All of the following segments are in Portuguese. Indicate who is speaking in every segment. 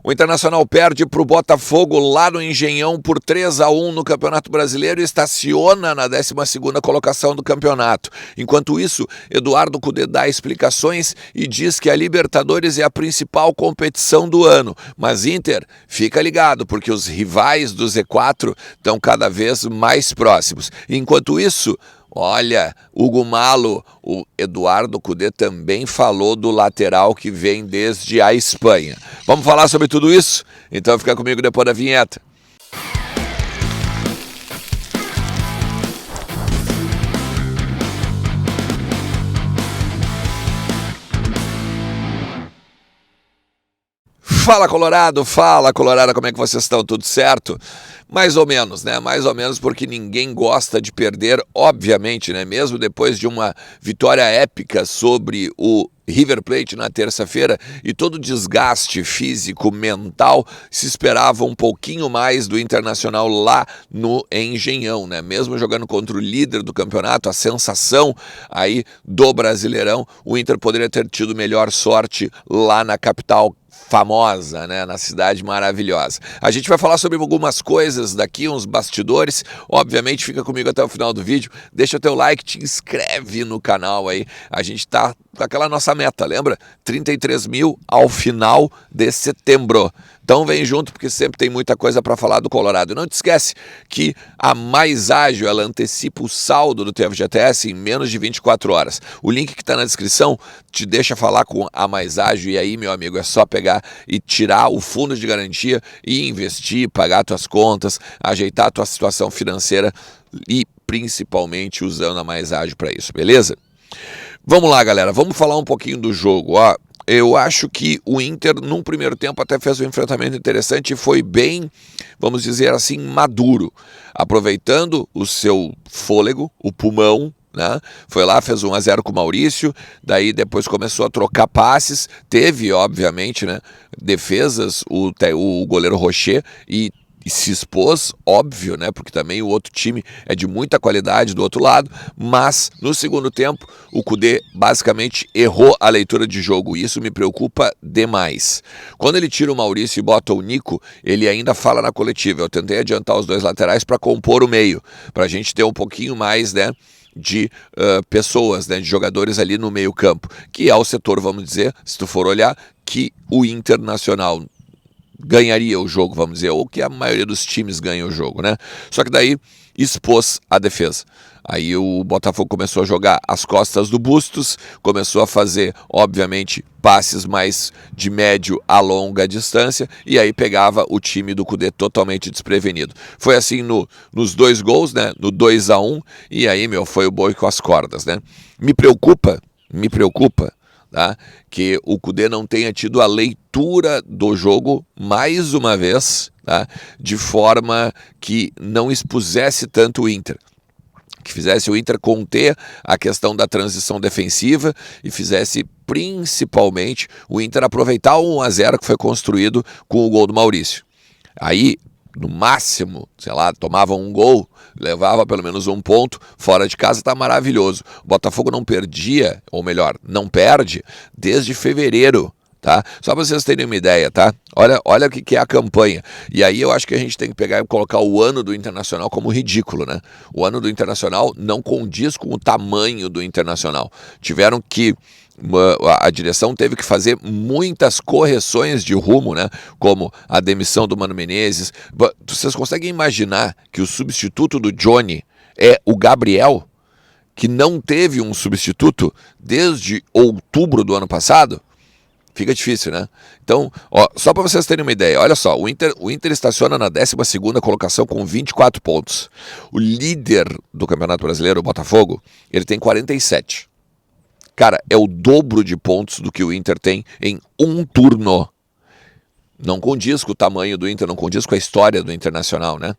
Speaker 1: O Internacional perde para o Botafogo lá no Engenhão por 3-1 no Campeonato Brasileiro e estaciona na 12ª colocação do campeonato. Enquanto isso, Eduardo Cudê dá explicações e diz que a Libertadores é a principal competição do ano. Mas Inter, fica ligado, porque os rivais do Z4 estão cada vez mais próximos. Enquanto isso, olha, Hugo Malo, o Eduardo Cudê também falou do lateral que vem desde a Espanha. Vamos falar sobre tudo isso? Então fica comigo depois da vinheta. Fala Colorado, como é que vocês estão? Tudo certo? Mais ou menos, né? Mais ou menos porque ninguém gosta de perder, obviamente, né? Mesmo depois de uma vitória épica sobre o River Plate na terça-feira e todo o desgaste físico, mental, se esperava um pouquinho mais do Internacional lá no Engenhão, né? Mesmo jogando contra o líder do campeonato, a sensação aí do Brasileirão, o Inter poderia ter tido melhor sorte lá na capital famosa, né, na cidade maravilhosa. A gente vai falar sobre algumas coisas daqui, uns bastidores. Obviamente, fica comigo até o final do vídeo. Deixa o teu like, te inscreve no canal aí. A gente tá com aquela nossa meta, lembra? 33 mil ao final de setembro. Então vem junto, porque sempre tem muita coisa para falar do Colorado. E não te esquece que a Mais Ágil, ela antecipa o saldo do teu FGTS em menos de 24 horas. O link que está na descrição te deixa falar com a Mais Ágil, e aí, meu amigo, é só pegar e tirar o fundo de garantia e investir, pagar tuas contas, ajeitar a tua situação financeira e principalmente usando a Mais Ágil para isso, beleza? Vamos lá, galera, vamos falar um pouquinho do jogo, ó. Eu acho que o Inter, num primeiro tempo, até fez um enfrentamento interessante e foi bem, vamos dizer assim, maduro, aproveitando o seu fôlego, o pulmão, né? Foi lá, fez 1-0 com o Maurício, daí depois começou a trocar passes, teve, obviamente, né, defesas, o goleiro Rocher, e se expôs, óbvio, né? Porque também o outro time é de muita qualidade do outro lado, mas no segundo tempo o Cudê basicamente errou a leitura de jogo e isso me preocupa demais. Quando ele tira o Maurício e bota o Nico, ele ainda fala na coletiva: eu tentei adiantar os dois laterais para compor o meio, para a gente ter um pouquinho mais, né, de pessoas, né, de jogadores ali no meio campo, que é o setor, vamos dizer, se tu for olhar, que o Internacional ganharia o jogo, vamos dizer, ou que a maioria dos times ganha o jogo, né? Só que daí expôs a defesa. Aí o Botafogo começou a jogar às costas do Bustos, começou a fazer, obviamente, passes mais de médio a longa distância, e aí pegava o time do Cudê totalmente desprevenido. Foi assim nos dois gols, né? No 2-1, e aí, foi o boi com as cordas, né? Me preocupa, tá, que o Cudê não tenha tido a leitura do jogo mais uma vez, tá, de forma que não expusesse tanto o Inter, que fizesse o Inter conter a questão da transição defensiva e fizesse principalmente o Inter aproveitar o 1-0 que foi construído com o gol do Maurício. Aí, no máximo, sei lá, tomava um gol, levava pelo menos um ponto, fora de casa tá maravilhoso. O Botafogo não perdia, ou melhor, não perde, desde fevereiro, tá? Só para vocês terem uma ideia, tá? Olha o que é a campanha. E aí eu acho que a gente tem que pegar e colocar o ano do Internacional como ridículo, né? O ano do Internacional não condiz com o tamanho do Internacional. Tiveram que a direção teve que fazer muitas correções de rumo, né? Como a demissão do Mano Menezes. Vocês conseguem imaginar que o substituto do Johnny é o Gabriel, que não teve um substituto desde outubro do ano passado? Fica difícil, né? Então, ó, só para vocês terem uma ideia, olha só, o Inter estaciona na 12ª colocação com 24 pontos. O líder do Campeonato Brasileiro, o Botafogo, ele tem 47. Cara, é o dobro de pontos do que o Inter tem em um turno. Não condiz com o tamanho do Inter, não condiz com a história do Internacional, né?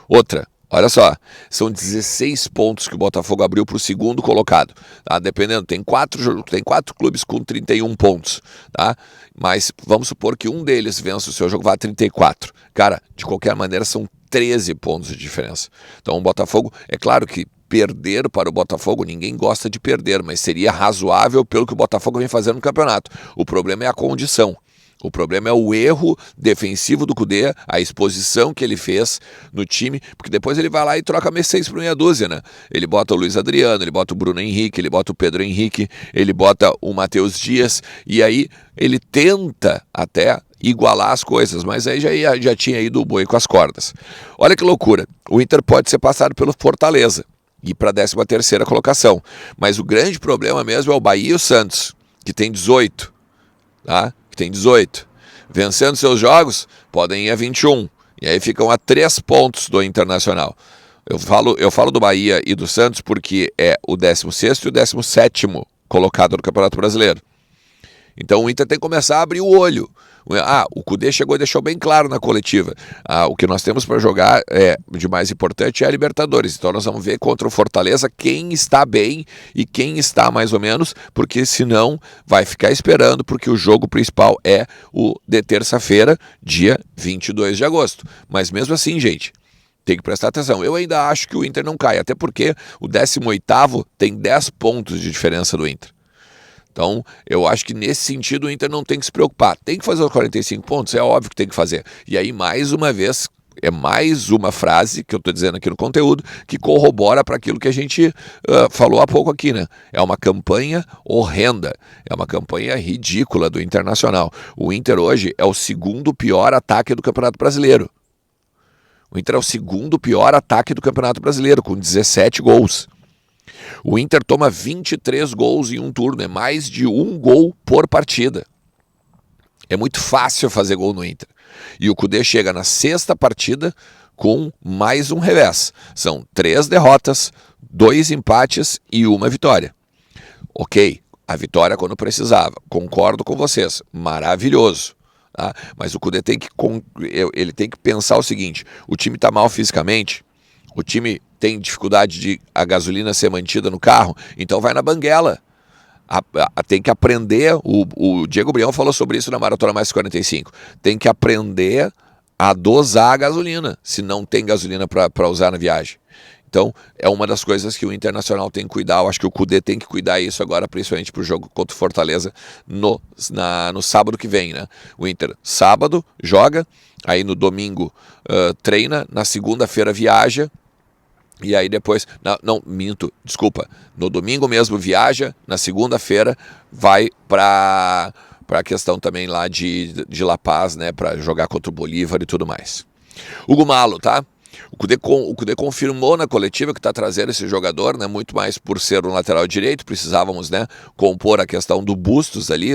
Speaker 1: Outra, olha só, são 16 pontos que o Botafogo abriu para o segundo colocado, tá? Dependendo, tem quatro clubes com 31 pontos, tá? Mas vamos supor que um deles vença o seu jogo, vá a 34. Cara, de qualquer maneira são 13 pontos de diferença. Então o Botafogo, é claro que perder para o Botafogo, ninguém gosta de perder, mas seria razoável pelo que o Botafogo vem fazendo no campeonato. O problema é a condição. O problema é o erro defensivo do Kudê, a exposição que ele fez no time, porque depois ele vai lá e troca seis por meia dúzia, né? Ele bota o Luiz Adriano, ele bota o Bruno Henrique, ele bota o Pedro Henrique, ele bota o Matheus Dias, e aí ele tenta até igualar as coisas, mas aí já tinha ido o boi com as cordas. Olha que loucura, o Inter pode ser passado pelo Fortaleza, e para a 13ª colocação, mas o grande problema mesmo é o Bahia e o Santos, que tem 18, tá? Que tem 18. Vencendo seus jogos, podem ir a 21. E aí ficam a 3 pontos do Internacional. Eu falo do Bahia e do Santos porque é o 16º e o 17º colocado no Campeonato Brasileiro. Então o Inter tem que começar a abrir o olho. O Kudê chegou e deixou bem claro na coletiva. O que nós temos para jogar de mais importante é a Libertadores. Então nós vamos ver contra o Fortaleza quem está bem e quem está mais ou menos, porque senão vai ficar esperando, porque o jogo principal é o de terça-feira, dia 22 de agosto. Mas mesmo assim, gente, tem que prestar atenção. Eu ainda acho que o Inter não cai, até porque o 18º tem 10 pontos de diferença do Inter. Então, eu acho que nesse sentido o Inter não tem que se preocupar. Tem que fazer os 45 pontos? É óbvio que tem que fazer. E aí, mais uma vez, é mais uma frase que eu estou dizendo aqui no conteúdo que corrobora para aquilo que a gente falou há pouco aqui, né? É uma campanha horrenda, é uma campanha ridícula do Internacional. O Inter hoje é o segundo pior ataque do Campeonato Brasileiro. O Inter é o segundo pior ataque do Campeonato Brasileiro, com 17 gols. O Inter toma 23 gols em um turno, é mais de um gol por partida. É muito fácil fazer gol no Inter. E o Kudê chega na 6ª partida com mais um revés. São 3 derrotas, 2 empates e 1 vitória. Ok, a vitória quando precisava. Concordo com vocês, maravilhoso. Tá? Mas o Kudê tem que pensar o seguinte, o time está mal fisicamente, o time tem dificuldade de a gasolina ser mantida no carro, então vai na banguela. Tem que aprender, o Diego Brião falou sobre isso na Maratona Mais 45, tem que aprender a dosar a gasolina, se não tem gasolina para usar na viagem. Então, é uma das coisas que o Internacional tem que cuidar. Eu acho que o Kudê tem que cuidar isso agora, principalmente para o jogo contra o Fortaleza no sábado que vem, né? O Inter, sábado, joga, aí no domingo treina, na segunda-feira viaja, e aí depois, desculpa, no domingo mesmo viaja, na segunda-feira vai para a questão também lá de La Paz, né, para jogar contra o Bolívar e tudo mais. Hugo Malo, tá? O Kudê confirmou na coletiva que está trazendo esse jogador, né, muito mais por ser um lateral direito, precisávamos, né, compor a questão do Bustos ali,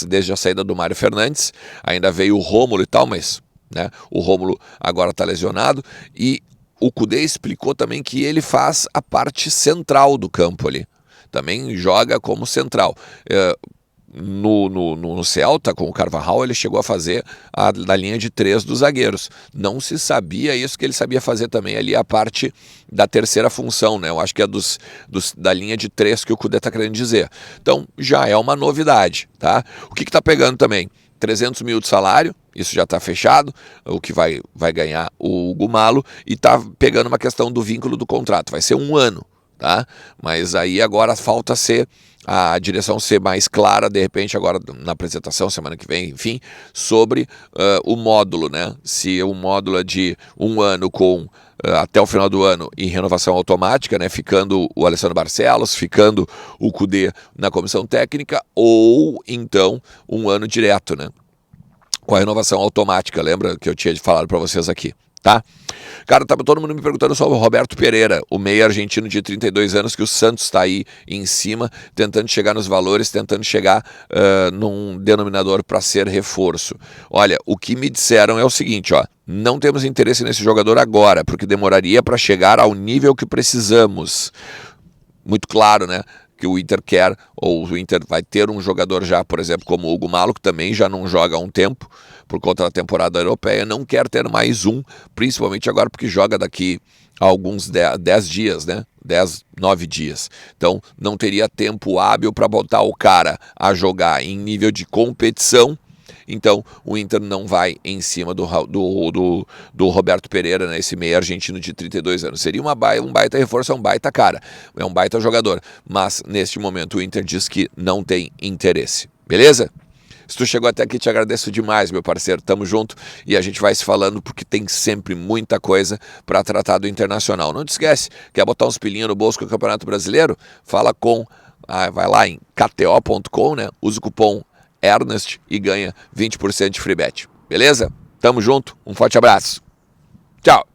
Speaker 1: desde a saída do Mário Fernandes, ainda veio o Rômulo e tal, mas, né, o Rômulo agora está lesionado, e o Kudê explicou também que ele faz a parte central do campo ali. Também joga como central. No Celta, com o Carvajal, ele chegou a fazer da linha de 3 dos zagueiros. Não se sabia isso, que ele sabia fazer também ali a parte da terceira função, né? Eu acho que é da linha de 3 que o Kudê está querendo dizer. Então, já é uma novidade, tá? O que está pegando também? 300 mil de salário, isso já está fechado, o que vai ganhar o Hugo Malo, e está pegando uma questão do vínculo do contrato, vai ser 1 ano, tá? Mas aí agora falta a direção ser mais clara, de repente agora na apresentação, semana que vem, enfim, sobre o módulo, né? Se o módulo é de 1 ano com até o final do ano e renovação automática, né, ficando o Alessandro Barcelos, ficando o Kudê na comissão técnica, ou então 1 ano direto, né, com a renovação automática, lembra que eu tinha falado para vocês aqui, tá? Cara, tá todo mundo me perguntando sobre o Roberto Pereira, o meia argentino de 32 anos, que o Santos está aí em cima, tentando chegar nos valores, tentando chegar num denominador para ser reforço. Olha, o que me disseram é o seguinte, ó, não temos interesse nesse jogador agora, porque demoraria para chegar ao nível que precisamos. Muito claro, né? Que o Inter quer, ou o Inter vai ter um jogador já, por exemplo, como o Hugo Malo, que também já não joga há um tempo, por conta da temporada europeia, não quer ter mais um, principalmente agora porque joga daqui a alguns 10 dias, né? 9 dias. Então, não teria tempo hábil para botar o cara a jogar em nível de competição. Então, o Inter não vai em cima do Roberto Pereira, né, esse meio argentino de 32 anos. Seria um baita reforço, é um baita cara, é um baita jogador. Mas, neste momento, o Inter diz que não tem interesse. Beleza? Se tu chegou até aqui, te agradeço demais, meu parceiro. Tamo junto e a gente vai se falando porque tem sempre muita coisa para tratar do internacional. Não te esquece, quer botar uns pilinhos no bolso com o Campeonato Brasileiro? Fala com... vai lá em kto.com, né? Usa o cupom Ernest e ganha 20% de free bet. Beleza? Tamo junto, um forte abraço. Tchau!